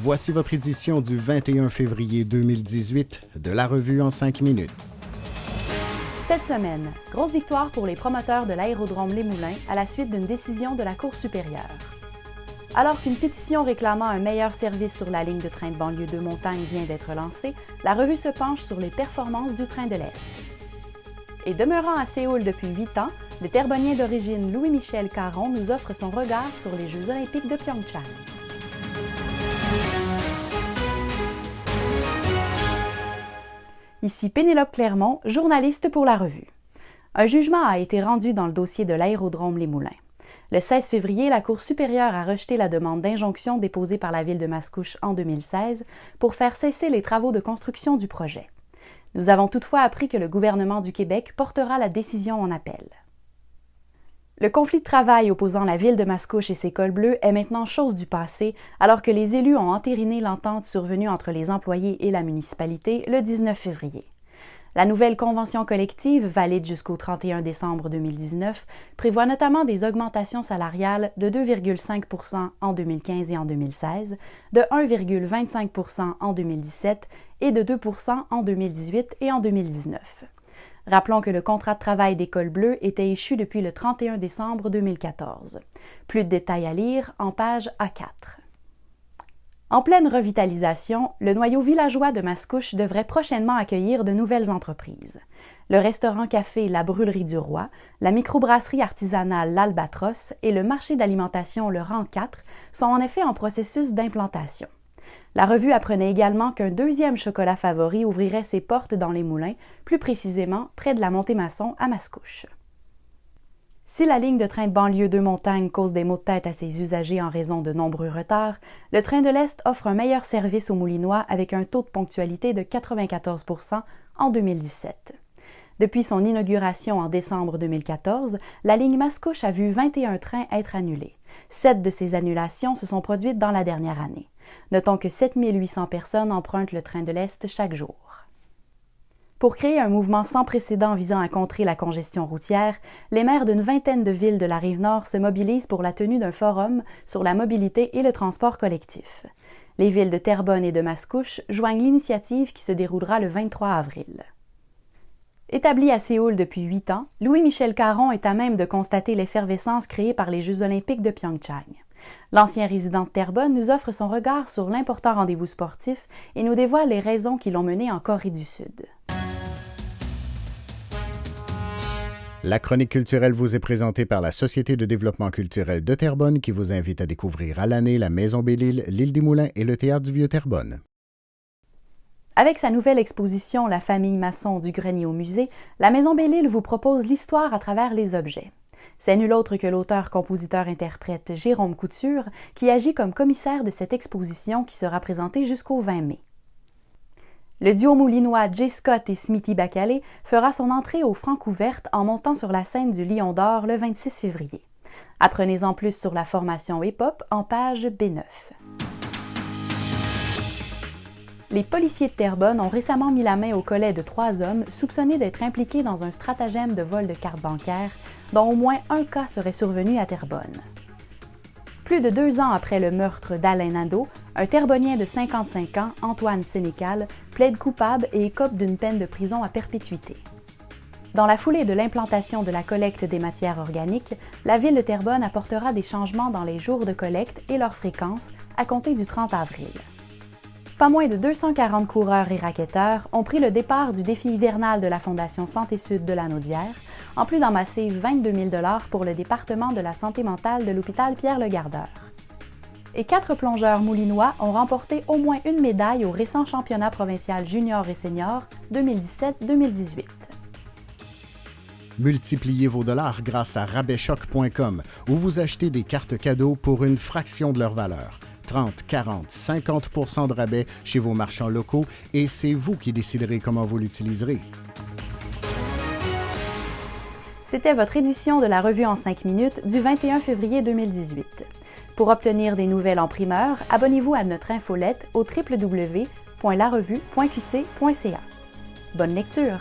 Voici votre édition du 21 février 2018 de la Revue en 5 minutes. Cette semaine, grosse victoire pour les promoteurs de l'aérodrome Les Moulins à la suite d'une décision de la Cour supérieure. Alors qu'une pétition réclamant un meilleur service sur la ligne de train de banlieue de Montagne vient d'être lancée, la revue se penche sur les performances du train de l'Est. Et demeurant à Séoul depuis 8 ans, le Terrebonnien d'origine Louis-Michel Caron nous offre son regard sur les Jeux olympiques de Pyeongchang. Ici Pénélope Clermont, journaliste pour la revue. Un jugement a été rendu dans le dossier de l'aérodrome Les Moulins. Le 16 février, la Cour supérieure a rejeté la demande d'injonction déposée par la ville de Mascouche en 2016 pour faire cesser les travaux de construction du projet. Nous avons toutefois appris que le gouvernement du Québec portera la décision en appel. Le conflit de travail opposant la ville de Mascouche et ses cols bleus est maintenant chose du passé, alors que les élus ont entériné l'entente survenue entre les employés et la municipalité le 19 février. La nouvelle convention collective, valide jusqu'au 31 décembre 2019, prévoit notamment des augmentations salariales de 2,5 % en 2015 et en 2016, de 1,25 % en 2017 et de 2 % en 2018 et en 2019. Rappelons que le contrat de travail des cols bleus était échu depuis le 31 décembre 2014. Plus de détails à lire en page A4. En pleine revitalisation, le noyau villageois de Mascouche devrait prochainement accueillir de nouvelles entreprises. Le restaurant-café La Brûlerie du Roi, la microbrasserie artisanale L'Albatros et le marché d'alimentation Le Rang 4 sont en effet en processus d'implantation. La revue apprenait également qu'un deuxième chocolat favori ouvrirait ses portes dans les Moulins, plus précisément près de la Montée-Masson à Mascouche. Si la ligne de train de banlieue de Montagne cause des maux de tête à ses usagers en raison de nombreux retards, le train de l'Est offre un meilleur service aux Moulinois avec un taux de ponctualité de 94 % en 2017. Depuis son inauguration en décembre 2014, la ligne Mascouche a vu 21 trains être annulés. 7 de ces annulations se sont produites dans la dernière année. Notons que 7 800 personnes empruntent le train de l'Est chaque jour. Pour créer un mouvement sans précédent visant à contrer la congestion routière, les maires d'une vingtaine de villes de la Rive-Nord se mobilisent pour la tenue d'un forum sur la mobilité et le transport collectif. Les villes de Terrebonne et de Mascouche joignent l'initiative qui se déroulera le 23 avril. Établi à Séoul depuis 8 ans, Louis-Michel Caron est à même de constater l'effervescence créée par les Jeux olympiques de Pyeongchang. L'ancien résident de Terrebonne nous offre son regard sur l'important rendez-vous sportif et nous dévoile les raisons qui l'ont mené en Corée du Sud. La chronique culturelle vous est présentée par la Société de développement culturel de Terrebonne qui vous invite à découvrir à l'année la Maison Belle-Île, l'Île des Moulins et le Théâtre du Vieux-Terrebonne. Avec sa nouvelle exposition La famille Masson du grenier au musée, la Maison Belle-Île vous propose l'histoire à travers les objets. C'est nul autre que l'auteur-compositeur-interprète Jérôme Couture qui agit comme commissaire de cette exposition qui sera présentée jusqu'au 20 mai. Le duo moulinois Jay Scott et Smithy Bacalé fera son entrée aux Francouvertes en montant sur la scène du Lion d'Or le 26 février. Apprenez-en plus sur la formation hip-hop en page B9. Les policiers de Terrebonne ont récemment mis la main au collet de 3 hommes soupçonnés d'être impliqués dans un stratagème de vol de cartes bancaires, dont au moins un cas serait survenu à Terrebonne. Plus de 2 ans après le meurtre d'Alain Nadeau, un Terrebonnien de 55 ans, Antoine Sénécal, plaide coupable et écope d'une peine de prison à perpétuité. Dans la foulée de l'implantation de la collecte des matières organiques, la ville de Terrebonne apportera des changements dans les jours de collecte et leur fréquence à compter du 30 avril. Pas moins de 240 coureurs et raquetteurs ont pris le départ du défi hivernal de la Fondation Santé Sud de Lanaudière, en plus d'amasser 22 000 $ pour le département de la santé mentale de l'hôpital Pierre-Le-Gardeur. Et 4 plongeurs moulinois ont remporté au moins une médaille au récent championnat provincial junior et senior 2017-2018. Multipliez vos dollars grâce à rabaichoc.com où vous achetez des cartes cadeaux pour une fraction de leur valeur. 30, 40, 50 % de rabais chez vos marchands locaux et c'est vous qui déciderez comment vous l'utiliserez. C'était votre édition de la Revue en 5 minutes du 21 février 2018. Pour obtenir des nouvelles en primeur, abonnez-vous à notre infolette au www.larevue.qc.ca. Bonne lecture!